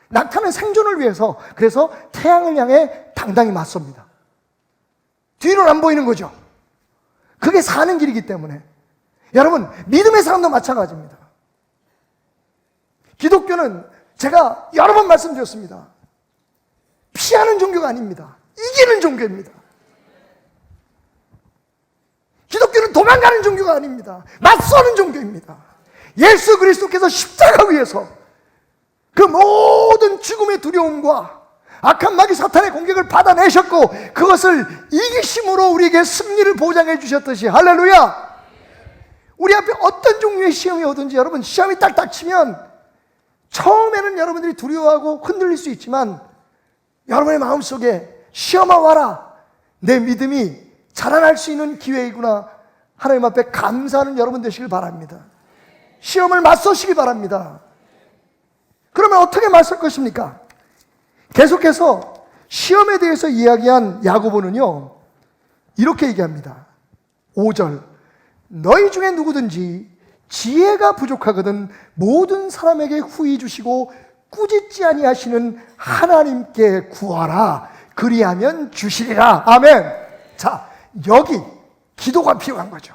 낙타는 생존을 위해서, 그래서 태양을 향해 당당히 맞섭니다. 뒤로는 안 보이는 거죠. 그게 사는 길이기 때문에. 여러분, 믿음의 사람도 마찬가지입니다. 기독교는 제가 여러 번 말씀드렸습니다. 피하는 종교가 아닙니다. 이기는 종교입니다. 기독교는 도망가는 종교가 아닙니다. 맞서는 종교입니다. 예수 그리스도께서 십자가 위에서 그 모든 죽음의 두려움과 악한 마귀 사탄의 공격을 받아내셨고, 그것을 이기심으로 우리에게 승리를 보장해 주셨듯이, 할렐루야! 우리 앞에 어떤 종류의 시험이 오든지, 여러분, 시험이 딱 닥치면 처음에는 여러분들이 두려워하고 흔들릴 수 있지만 여러분의 마음속에 시험아 와라. 내 믿음이 자라날 수 있는 기회이구나. 하나님 앞에 감사하는 여러분 되시길 바랍니다. 시험을 맞서시기 바랍니다. 그러면 어떻게 맞설 것입니까? 계속해서 시험에 대해서 이야기한 야고보는요, 이렇게 얘기합니다. 5절, 너희 중에 누구든지 지혜가 부족하거든 모든 사람에게 후히 주시고 꾸짖지 아니하시는 하나님께 구하라. 그리하면 주시리라. 아멘. 자, 여기 기도가 필요한 거죠.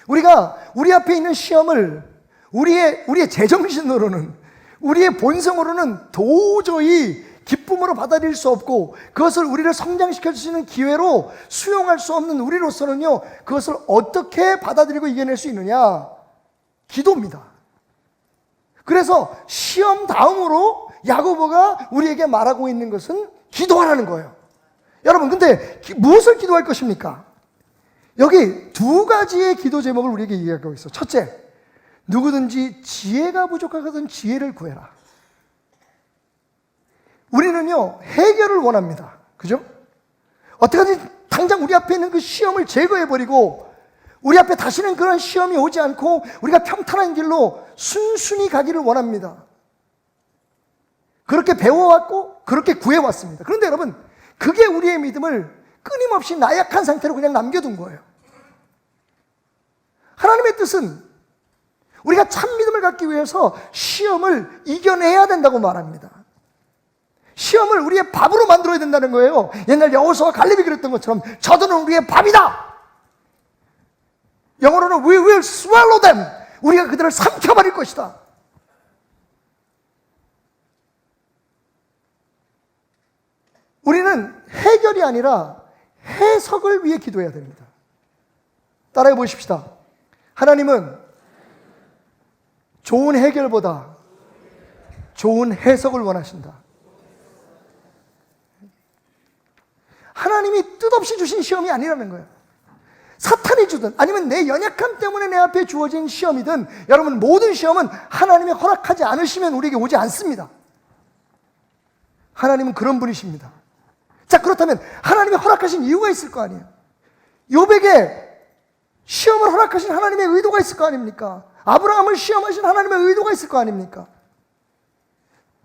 우리가 우리 앞에 있는 시험을 우리의 제정신으로는, 우리의 본성으로는 도저히 기쁨으로 받아들일 수 없고, 그것을 우리를 성장시켜 주시는 기회로 수용할 수 없는 우리로서는요, 그것을 어떻게 받아들이고 이겨낼 수 있느냐? 기도입니다. 그래서 시험 다음으로 야고보가 우리에게 말하고 있는 것은 기도하라는 거예요. 여러분, 근데 무엇을 기도할 것입니까? 여기 두 가지의 기도 제목을 우리에게 이야기하고 있어. 첫째, 누구든지 지혜가 부족하거든 지혜를 구해라. 우리는요, 해결을 원합니다. 그죠? 어떻게든 당장 우리 앞에 있는 그 시험을 제거해버리고, 우리 앞에 다시는 그런 시험이 오지 않고 우리가 평탄한 길로 순순히 가기를 원합니다. 그렇게 배워왔고 그렇게 구해왔습니다. 그런데 여러분, 그게 우리의 믿음을 끊임없이 나약한 상태로 그냥 남겨둔 거예요. 하나님의 뜻은 우리가 참 믿음을 갖기 위해서 시험을 이겨내야 된다고 말합니다. 시험을 우리의 밥으로 만들어야 된다는 거예요. 옛날 여호수아와 갈렙이 그랬던 것처럼 저들은 우리의 밥이다. 영어로는 We will swallow them. 우리가 그들을 삼켜버릴 것이다. 우리는 해결이 아니라 해석을 위해 기도해야 됩니다. 따라해 보십시다. 하나님은 좋은 해결보다 좋은 해석을 원하신다. 하나님이 뜻없이 주신 시험이 아니라는 거예요. 사탄이 주든 아니면 내 연약함 때문에 내 앞에 주어진 시험이든, 여러분, 모든 시험은 하나님이 허락하지 않으시면 우리에게 오지 않습니다. 하나님은 그런 분이십니다. 자, 그렇다면 하나님이 허락하신 이유가 있을 거 아니에요. 욥에게 시험을 허락하신 하나님의 의도가 있을 거 아닙니까? 아브라함을 시험하신 하나님의 의도가 있을 거 아닙니까?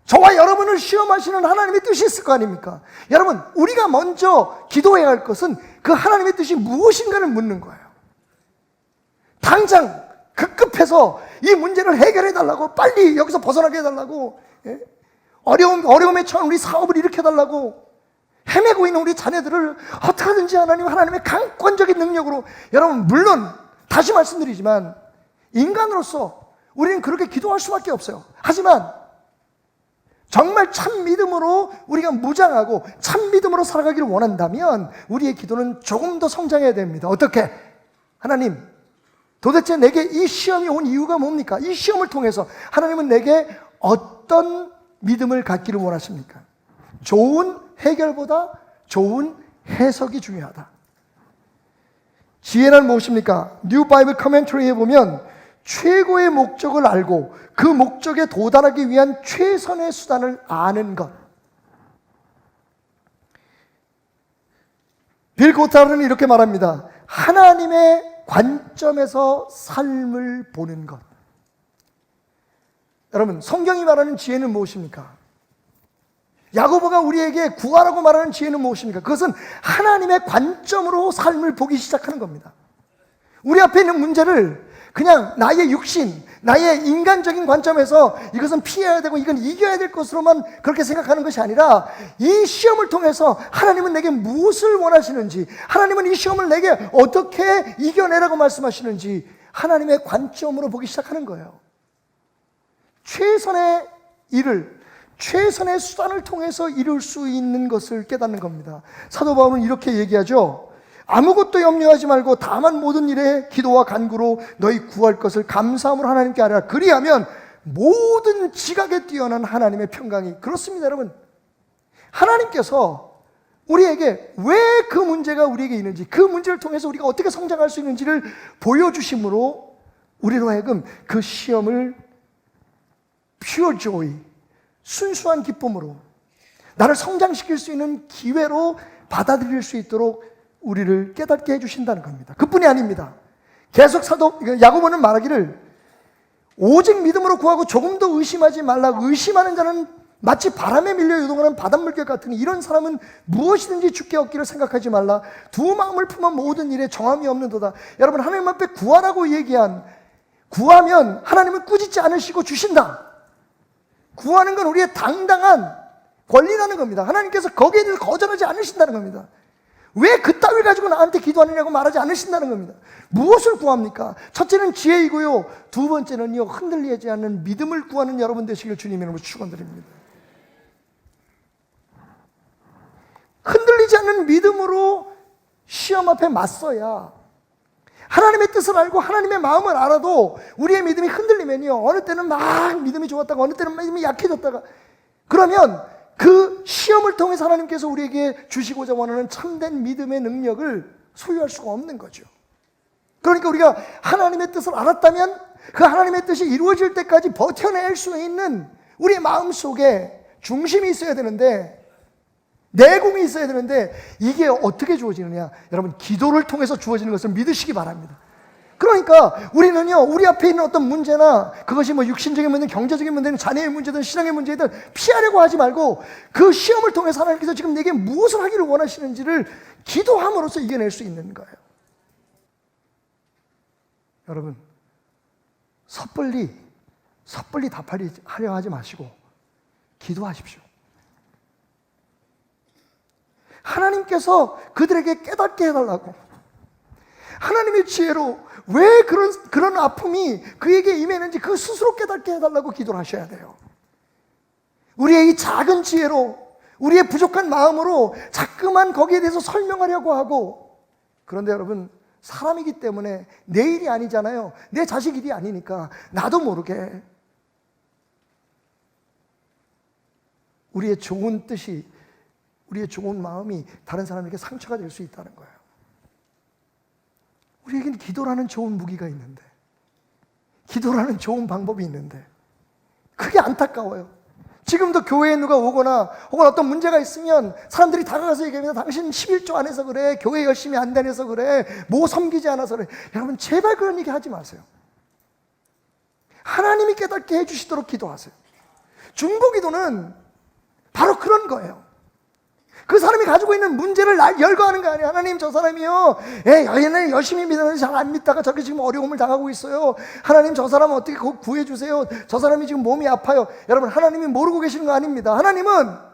저와 여러분을 시험하시는 하나님의 뜻이 있을 거 아닙니까? 여러분, 우리가 먼저 기도해야 할 것은 그 하나님의 뜻이 무엇인가를 묻는 거예요. 당장 급급해서 이 문제를 해결해 달라고, 빨리 여기서 벗어나게 해달라고, 어려움에 처한 우리 사업을 일으켜달라고 헤매고 있는 우리 자녀들을 어떻게든지 하나님의 강권적인 능력으로, 여러분, 물론 다시 말씀드리지만 인간으로서 우리는 그렇게 기도할 수밖에 없어요. 하지만 정말 참 믿음으로 우리가 무장하고 참 믿음으로 살아가기를 원한다면 우리의 기도는 조금 더 성장해야 됩니다. 어떻게? 하나님, 도대체 내게 이 시험이 온 이유가 뭡니까? 이 시험을 통해서 하나님은 내게 어떤 믿음을 갖기를 원하십니까? 좋은 해결보다 좋은 해석이 중요하다. 지혜란 무엇입니까? 뉴 바이블 커멘터리에 보면 최고의 목적을 알고 그 목적에 도달하기 위한 최선의 수단을 아는 것. 빌 고타르는 이렇게 말합니다. 하나님의 관점에서 삶을 보는 것. 여러분, 성경이 말하는 지혜는 무엇입니까? 야고보가 우리에게 구하라고 말하는 지혜는 무엇입니까? 그것은 하나님의 관점으로 삶을 보기 시작하는 겁니다. 우리 앞에 있는 문제를 그냥 나의 육신, 나의 인간적인 관점에서 이것은 피해야 되고 이건 이겨야 될 것으로만 그렇게 생각하는 것이 아니라, 이 시험을 통해서 하나님은 내게 무엇을 원하시는지, 하나님은 이 시험을 내게 어떻게 이겨내라고 말씀하시는지 하나님의 관점으로 보기 시작하는 거예요. 최선의 일을, 최선의 수단을 통해서 이룰 수 있는 것을 깨닫는 겁니다. 사도 바울은 이렇게 얘기하죠. 아무것도 염려하지 말고 다만 모든 일에 기도와 간구로 너희 구할 것을 감사함으로 하나님께 아뢰라. 그리하면 모든 지각에 뛰어난 하나님의 평강이. 그렇습니다, 여러분. 하나님께서 우리에게 왜 그 문제가 우리에게 있는지, 그 문제를 통해서 우리가 어떻게 성장할 수 있는지를 보여주심으로 우리로 하여금 그 시험을 pure joy, 순수한 기쁨으로, 나를 성장시킬 수 있는 기회로 받아들일 수 있도록 우리를 깨닫게 해주신다는 겁니다. 그뿐이 아닙니다. 계속 야고보는 말하기를 오직 믿음으로 구하고 조금도 의심하지 말라. 의심하는 자는 마치 바람에 밀려 요동하는 바닷물결 같으니 이런 사람은 무엇이든지 주께 얻기를 생각하지 말라. 두 마음을 품어 모든 일에 정함이 없는도다. 여러분, 하나님 앞에 구하라고 얘기한, 구하면 하나님은 꾸짖지 않으시고 주신다. 구하는 건 우리의 당당한 권리라는 겁니다. 하나님께서 거기에 대해서 거절하지 않으신다는 겁니다. 왜 그따위 가지고 나한테 기도하느냐고 말하지 않으신다는 겁니다. 무엇을 구합니까? 첫째는 지혜이고요, 두 번째는요, 흔들리지 않는 믿음을 구하는 여러분 되시길 주님의 이름으로 축원드립니다. 흔들리지 않는 믿음으로 시험 앞에 맞서야, 하나님의 뜻을 알고 하나님의 마음을 알아도 우리의 믿음이 흔들리면요, 어느 때는 막 믿음이 좋았다가 어느 때는 믿음이 약해졌다가, 그러면 그 시험을 통해서 하나님께서 우리에게 주시고자 원하는 참된 믿음의 능력을 소유할 수가 없는 거죠. 그러니까 우리가 하나님의 뜻을 알았다면 그 하나님의 뜻이 이루어질 때까지 버텨낼 수 있는 우리의 마음속에 중심이 있어야 되는데, 내공이 있어야 되는데, 이게 어떻게 주어지느냐? 여러분, 기도를 통해서 주어지는 것을 믿으시기 바랍니다. 그러니까 우리는요, 우리 앞에 있는 어떤 문제나, 그것이 뭐 육신적인 문제, 경제적인 문제든 자녀의 문제든 신앙의 문제든 피하려고 하지 말고, 그 시험을 통해서 하나님께서 지금 내게 무엇을 하기를 원하시는지를 기도함으로써 이겨낼 수 있는 거예요. 여러분, 섣불리 답하려 하지 마시고 기도하십시오. 하나님께서 그들에게 깨닫게 해달라고, 하나님의 지혜로 왜 그런 아픔이 그에게 임했는지 그 스스로 깨닫게 해달라고 기도를 하셔야 돼요. 우리의 이 작은 지혜로, 우리의 부족한 마음으로 자꾸만 거기에 대해서 설명하려고 하고, 그런데 여러분, 사람이기 때문에 내 일이 아니잖아요. 내 자식 일이 아니니까 나도 모르게 우리의 좋은 뜻이, 우리의 좋은 마음이 다른 사람에게 상처가 될 수 있다는 거예요. 우리에게는 기도라는 좋은 무기가 있는데, 기도라는 좋은 방법이 있는데, 그게 안타까워요. 지금도 교회에 누가 오거나 혹은 어떤 문제가 있으면 사람들이 다가가서 얘기합니다. 당신 11조 안 해서 그래, 교회 열심히 안 다녀서 그래, 뭐 섬기지 않아서 그래. 여러분, 제발 그런 얘기 하지 마세요. 하나님이 깨닫게 해주시도록 기도하세요. 중보기도는 바로 그런 거예요. 그 사람이 가지고 있는 문제를 열거하는 거 아니에요. 하나님, 저 사람이요, 얘는 열심히 믿었는데 잘 안 믿다가 저렇게 지금 어려움을 당하고 있어요. 하나님, 저 사람 어떻게 구해주세요. 저 사람이 지금 몸이 아파요. 여러분, 하나님이 모르고 계시는 거 아닙니다. 하나님은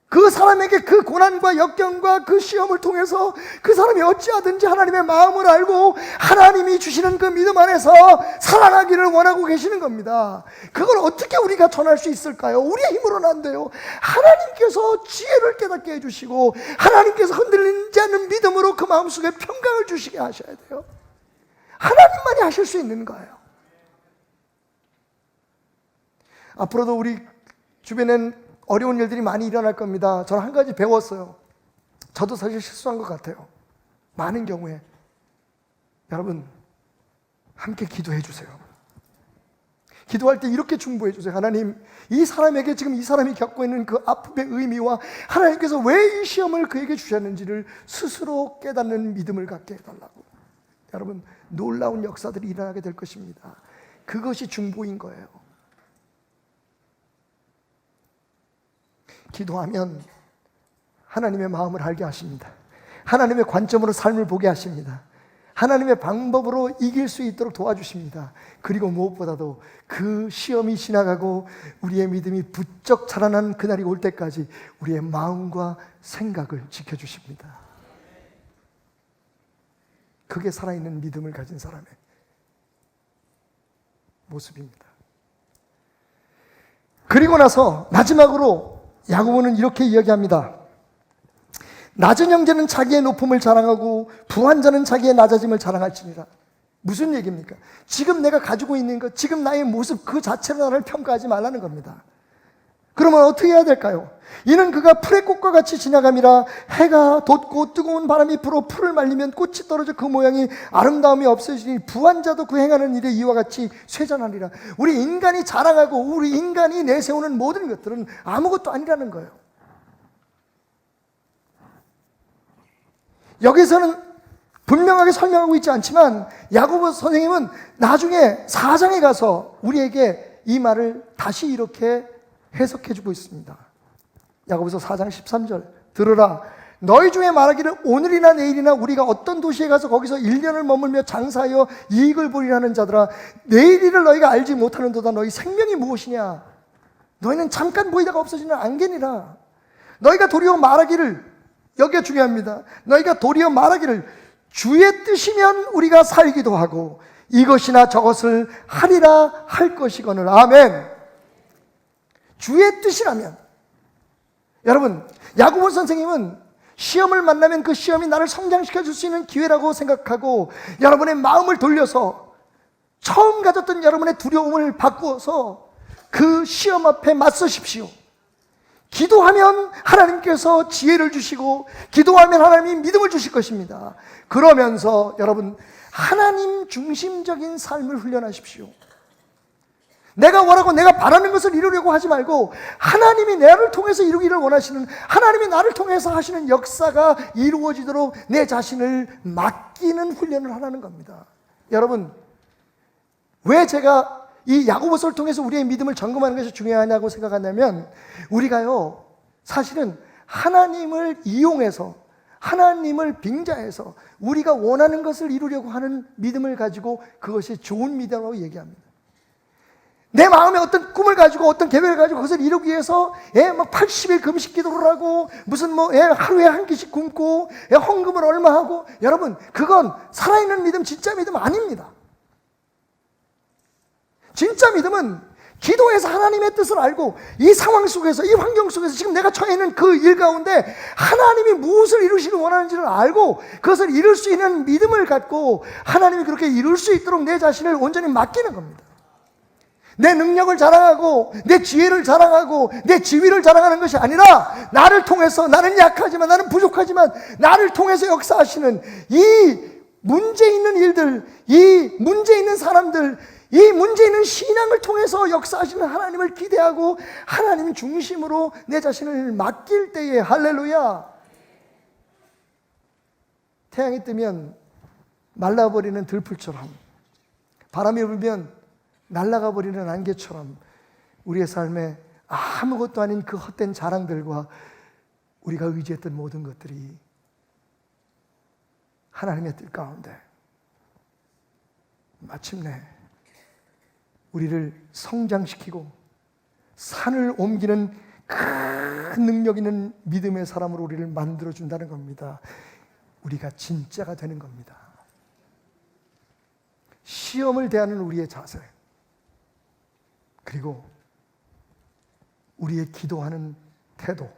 그 사람에게 그 고난과 역경과 그 시험을 통해서 그 사람이 어찌하든지 하나님의 마음을 알고 하나님이 주시는 그 믿음 안에서 살아가기를 원하고 계시는 겁니다. 그걸 어떻게 우리가 전할 수 있을까요? 우리의 힘으로는 안 돼요. 하나님께서 지혜를 깨닫게 해주시고 하나님께서 흔들리지 않는 믿음으로 그 마음속에 평강을 주시게 하셔야 돼요. 하나님만이 하실 수 있는 거예요. 앞으로도 우리 주변엔 어려운 일들이 많이 일어날 겁니다. 저는 한 가지 배웠어요. 저도 사실 실수한 것 같아요. 많은 경우에. 여러분, 함께 기도해 주세요. 기도할 때 이렇게 중보해 주세요. 하나님, 이 사람에게 지금 이 사람이 겪고 있는 그 아픔의 의미와 하나님께서 왜 이 시험을 그에게 주셨는지를 스스로 깨닫는 믿음을 갖게 해달라고. 여러분, 놀라운 역사들이 일어나게 될 것입니다. 그것이 중보인 거예요. 기도하면 하나님의 마음을 알게 하십니다. 하나님의 관점으로 삶을 보게 하십니다. 하나님의 방법으로 이길 수 있도록 도와주십니다. 그리고 무엇보다도 그 시험이 지나가고 우리의 믿음이 부쩍 자라난 그날이 올 때까지 우리의 마음과 생각을 지켜주십니다. 그게 살아있는 믿음을 가진 사람의 모습입니다. 그리고 나서 마지막으로 야고보는 이렇게 이야기합니다. 낮은 형제는 자기의 높음을 자랑하고 부한 자는 자기의 낮아짐을 자랑할지니라. 무슨 얘기입니까? 지금 내가 가지고 있는 것, 지금 나의 모습 그 자체로 나를 평가하지 말라는 겁니다. 그러면 어떻게 해야 될까요? 이는 그가 풀의 꽃과 같이 지나감이라. 해가 돋고 뜨거운 바람이 불어 풀을 말리면 꽃이 떨어져 그 모양이 아름다움이 없어지니 부한 자도 그 행하는 일에 이와 같이 쇠잔하리라. 우리 인간이 자랑하고 우리 인간이 내세우는 모든 것들은 아무것도 아니라는 거예요. 여기서는 분명하게 설명하고 있지 않지만 야고보 선생님은 나중에 4장에 가서 우리에게 이 말을 다시 이렇게 해석해 주고 있습니다. 야고보서 4장 13절 들으라 너희 중에 말하기를 오늘이나 내일이나 우리가 어떤 도시에 가서 거기서 1년을 머물며 장사하여 이익을 보리라는 자들아 내일일을 너희가 알지 못하는도다 너희 생명이 무엇이냐 너희는 잠깐 보이다가 없어지는 안개니라 너희가 도리어 말하기를 여기가 중요합니다. 너희가 도리어 말하기를 주의 뜻이면 우리가 살기도 하고 이것이나 저것을 하리라 할 것이거늘. 아멘. 주의 뜻이라면 여러분 야고보 선생님은 시험을 만나면 그 시험이 나를 성장시켜 줄 수 있는 기회라고 생각하고 여러분의 마음을 돌려서 처음 가졌던 여러분의 두려움을 바꾸어서 그 시험 앞에 맞서십시오. 기도하면 하나님께서 지혜를 주시고 기도하면 하나님이 믿음을 주실 것입니다. 그러면서 여러분 하나님 중심적인 삶을 훈련하십시오. 내가 원하고 내가 바라는 것을 이루려고 하지 말고 하나님이 나를 통해서 이루기를 원하시는 하나님이 나를 통해서 하시는 역사가 이루어지도록 내 자신을 맡기는 훈련을 하라는 겁니다. 여러분 왜 제가 이 야고보서를 통해서 우리의 믿음을 점검하는 것이 중요하냐고 생각하냐면 우리가요 사실은 하나님을 이용해서 하나님을 빙자해서 우리가 원하는 것을 이루려고 하는 믿음을 가지고 그것이 좋은 믿음이라고 얘기합니다. 내 마음에 어떤 꿈을 가지고 어떤 계획을 가지고 그것을 이루기 위해서 80일 금식 기도를 하고 무슨 하루에 한 끼씩 굶고 헌금을 얼마 하고 여러분 그건 살아있는 믿음 진짜 믿음 아닙니다. 진짜 믿음은 기도해서 하나님의 뜻을 알고 이 상황 속에서 이 환경 속에서 지금 내가 처해 있는 그 일 가운데 하나님이 무엇을 이루시길 원하는지를 알고 그것을 이룰 수 있는 믿음을 갖고 하나님이 그렇게 이룰 수 있도록 내 자신을 온전히 맡기는 겁니다. 내 능력을 자랑하고 내 지혜를 자랑하고 내 지위를 자랑하는 것이 아니라 나를 통해서 나는 약하지만 나는 부족하지만 나를 통해서 역사하시는 이 문제 있는 일들 이 문제 있는 사람들 이 문제 있는 신앙을 통해서 역사하시는 하나님을 기대하고 하나님 중심으로 내 자신을 맡길 때에 할렐루야 태양이 뜨면 말라버리는 들풀처럼 바람이 불면 날아가 버리는 안개처럼 우리의 삶에 아무것도 아닌 그 헛된 자랑들과 우리가 의지했던 모든 것들이 하나님의 뜻 가운데 마침내 우리를 성장시키고 산을 옮기는 큰 능력 있는 믿음의 사람으로 우리를 만들어준다는 겁니다. 우리가 진짜가 되는 겁니다. 시험을 대하는 우리의 자세 그리고 우리의 기도하는 태도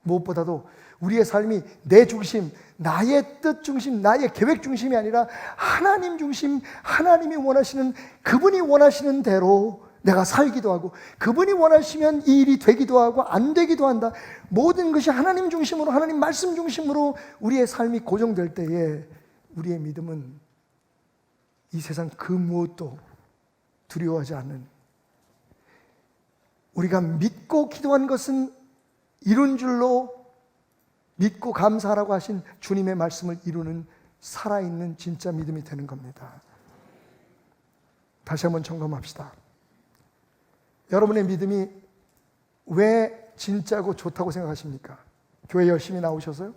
무엇보다도 우리의 삶이 내 중심, 나의 뜻 중심, 나의 계획 중심이 아니라 하나님 중심, 하나님이 원하시는 그분이 원하시는 대로 내가 살기도 하고 그분이 원하시면 이 일이 되기도 하고 안 되기도 한다. 모든 것이 하나님 중심으로 하나님 말씀 중심으로 우리의 삶이 고정될 때에 우리의 믿음은 이 세상 그 무엇도 두려워하지 않는 우리가 믿고 기도한 것은 이룬 줄로 믿고 감사하라고 하신 주님의 말씀을 이루는 살아있는 진짜 믿음이 되는 겁니다. 다시 한번 점검합시다. 여러분의 믿음이 왜 진짜고 좋다고 생각하십니까? 교회 열심히 나오셔서요?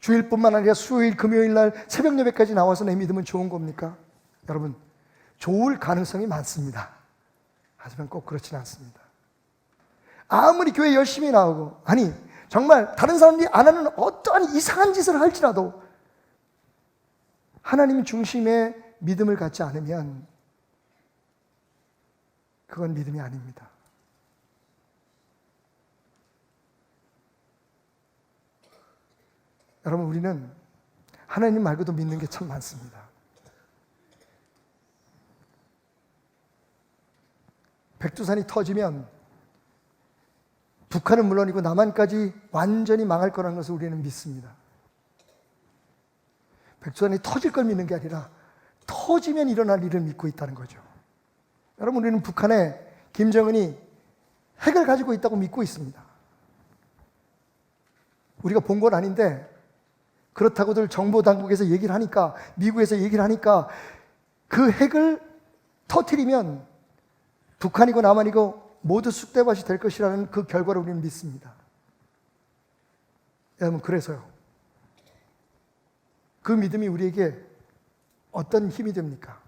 주일뿐만 아니라 수요일, 금요일 날 새벽 예배까지 나와서 내 믿음은 좋은 겁니까? 여러분, 좋을 가능성이 많습니다. 하지만 꼭 그렇지는 않습니다. 아무리 교회 열심히 나오고 아니 정말 다른 사람들이 안 하는 어떠한 이상한 짓을 할지라도 하나님 중심의 믿음을 갖지 않으면 그건 믿음이 아닙니다. 여러분 우리는 하나님 말고도 믿는 게 참 많습니다. 백두산이 터지면 북한은 물론이고 남한까지 완전히 망할 거라는 것을 우리는 믿습니다. 백두산이 터질 걸 믿는 게 아니라 터지면 일어날 일을 믿고 있다는 거죠. 여러분 우리는 북한에 김정은이 핵을 가지고 있다고 믿고 있습니다. 우리가 본 건 아닌데 그렇다고들 정보 당국에서 얘기를 하니까, 미국에서 얘기를 하니까 그 핵을 터뜨리면 북한이고 남한이고 모두 쑥대밭이 될 것이라는 그 결과를 우리는 믿습니다. 여러분, 그래서요, 그 믿음이 우리에게 어떤 힘이 됩니까?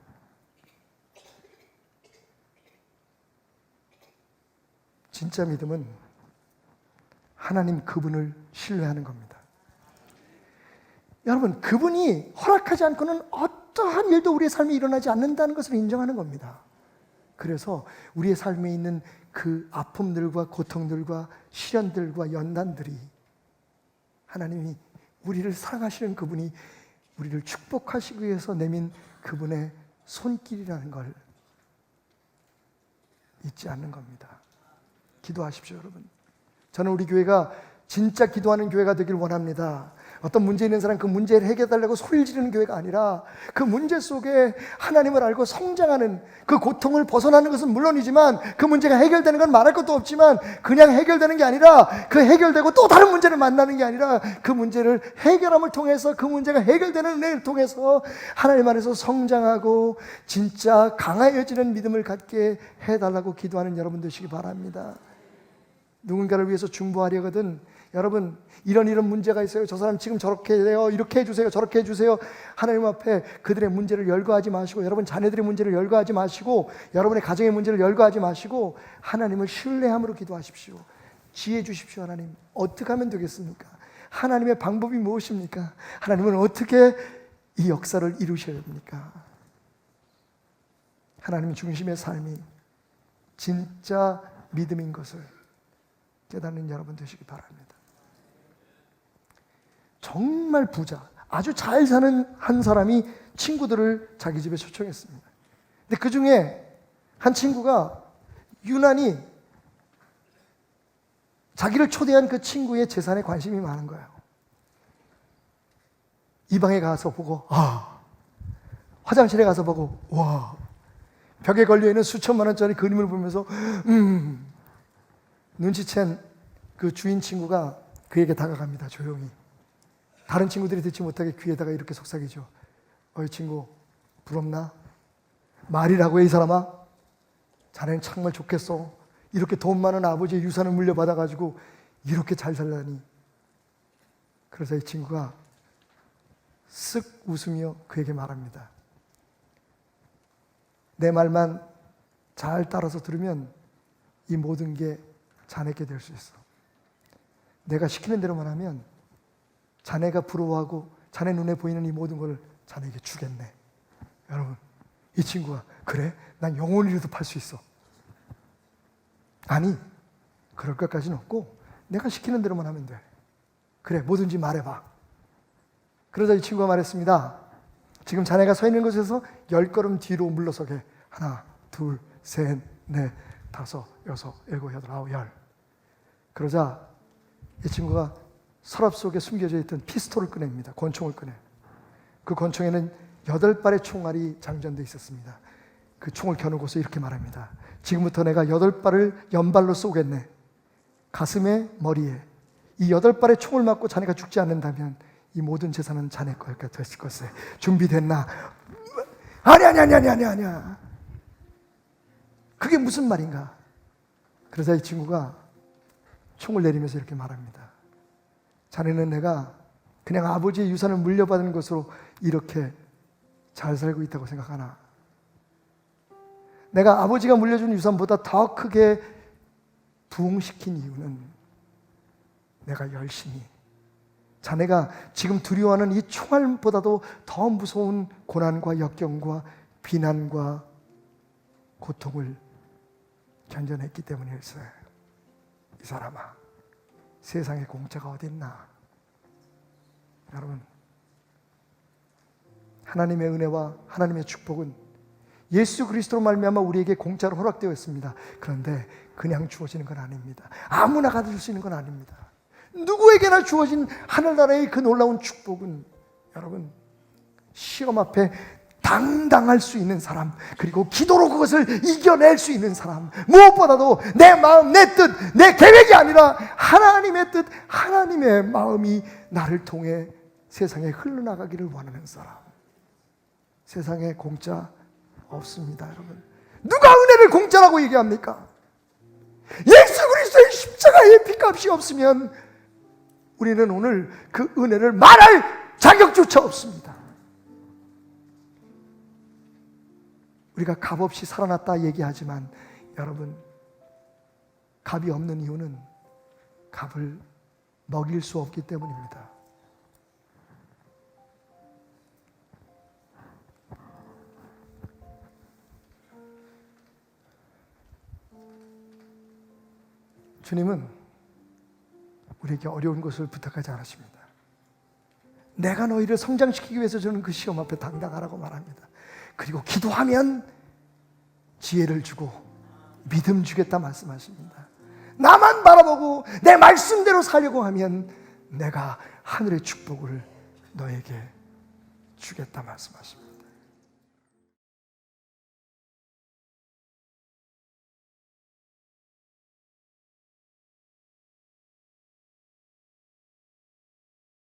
진짜 믿음은 하나님 그분을 신뢰하는 겁니다. 여러분, 그분이 허락하지 않고는 어떠한 일도 우리의 삶에 일어나지 않는다는 것을 인정하는 겁니다. 그래서 우리의 삶에 있는 그 아픔들과 고통들과 시련들과 연단들이 하나님이 우리를 사랑하시는 그분이 우리를 축복하시기 위해서 내민 그분의 손길이라는 걸 잊지 않는 겁니다. 기도하십시오, 여러분. 저는 우리 교회가 진짜 기도하는 교회가 되길 원합니다. 어떤 문제 있는 사람 그 문제를 해결해달라고 소리를 지르는 교회가 아니라 그 문제 속에 하나님을 알고 성장하는, 그 고통을 벗어나는 것은 물론이지만 그 문제가 해결되는 건 말할 것도 없지만 그냥 해결되는 게 아니라 그 해결되고 또 다른 문제를 만나는 게 아니라 그 문제를 해결함을 통해서, 그 문제가 해결되는 은혜를 통해서 하나님 안에서 성장하고 진짜 강해지는 믿음을 갖게 해달라고 기도하는 여러분 되시기 바랍니다. 누군가를 위해서 중보하려거든 여러분, 이런 문제가 있어요. 저 사람 지금 저렇게 해요. 이렇게 해주세요. 저렇게 해주세요. 하나님 앞에 그들의 문제를 열거하지 마시고, 여러분 자녀들의 문제를 열거하지 마시고, 여러분의 가정의 문제를 열거하지 마시고 하나님을 신뢰함으로 기도하십시오. 지혜 주십시오. 하나님, 어떻게 하면 되겠습니까? 하나님의 방법이 무엇입니까? 하나님은 어떻게 이 역사를 이루셔야 됩니까? 하나님 중심의 삶이 진짜 믿음인 것을 깨닫는 여러분 되시기 바랍니다. 정말 부자, 아주 잘 사는 한 사람이 친구들을 자기 집에 초청했습니다. 근데 그 중에 한 친구가 유난히 자기를 초대한 그 친구의 재산에 관심이 많은 거예요. 이 방에 가서 보고, 화장실에 가서 보고, 와, 벽에 걸려있는 수천만 원짜리 그림을 보면서 눈치챈 그 주인 친구가 그에게 다가갑니다. 조용히. 다른 친구들이 듣지 못하게 귀에다가 이렇게 속삭이죠. 어이 친구, 부럽나? 말이라고 해, 이 사람아? 자네는 정말 좋겠어. 이렇게 돈 많은 아버지의 유산을 물려받아가지고 이렇게 잘 살다니. 그래서 이 친구가 쓱 웃으며 그에게 말합니다. 내 말만 잘 따라서 들으면 이 모든 게 자네께 될 수 있어. 내가 시키는 대로만 하면 자네가 부러워하고 자네 눈에 보이는 이 모든 걸 자네에게 주겠네. 여러분, 이 친구가 그래? 난 영혼이라도 팔 수 있어. 아니, 그럴 것까지는 없고 내가 시키는 대로만 하면 돼. 그래, 뭐든지 말해봐. 그러자 이 친구가 말했습니다. 지금 자네가 서 있는 곳에서 10걸음 뒤로 물러서게. 하나, 둘, 셋, 넷, 다섯, 여섯, 일곱, 여덟, 아홉, 열. 그러자 이 친구가 서랍 속에 숨겨져 있던 피스톨을 꺼냅니다. 권총을 꺼내. 그 권총에는 8발의 총알이 장전되어 있었습니다. 그 총을 겨누고서 이렇게 말합니다. 지금부터 내가 8발을 연발로 쏘겠네. 가슴에, 머리에. 이 8발의 총을 맞고 자네가 죽지 않는다면 이 모든 재산은 자네 거가 됐을 것을. 준비됐나? 아니야. 그게 무슨 말인가? 그러자 이 친구가 총을 내리면서 이렇게 말합니다. 자네는 내가 그냥 아버지의 유산을 물려받은 것으로 이렇게 잘 살고 있다고 생각하나? 내가 아버지가 물려준 유산보다 더 크게 부흥시킨 이유는 내가 열심히, 자네가 지금 두려워하는 이 총알보다도 더 무서운 고난과 역경과 비난과 고통을 견뎌냈기 때문이었어요. 이 사람아, 세상에 공짜가 어디 있나? 여러분, 하나님의 은혜와 하나님의 축복은 예수 그리스도로 말미암아 우리에게 공짜로 허락되어 있습니다. 그런데 그냥 주어지는 건 아닙니다. 아무나 가질 수 있는 건 아닙니다. 누구에게나 주어진 하늘나라의 그 놀라운 축복은 여러분, 시험 앞에 당당할 수 있는 사람, 그리고 기도로 그것을 이겨낼 수 있는 사람, 무엇보다도 내 마음, 내 뜻, 내 계획이 아니라 하나님의 뜻, 하나님의 마음이 나를 통해 세상에 흘러나가기를 원하는 사람. 세상에 공짜 없습니다, 여러분. 누가 은혜를 공짜라고 얘기합니까? 예수 그리스도의 십자가의 피값이 없으면 우리는 오늘 그 은혜를 말할 자격조차 없습니다. 우리가 값없이 살아났다 얘기하지만 여러분, 값이 없는 이유는 값을 먹일 수 없기 때문입니다. 주님은 우리에게 어려운 것을 부탁하지 않으십니다. 내가 너희를 성장시키기 위해서 저는 그 시험 앞에 당당하라고 말합니다. 그리고 기도하면 지혜를 주고 믿음 주겠다 말씀하십니다. 나만 바라보고 내 말씀대로 살려고 하면 내가 하늘의 축복을 너에게 주겠다 말씀하십니다.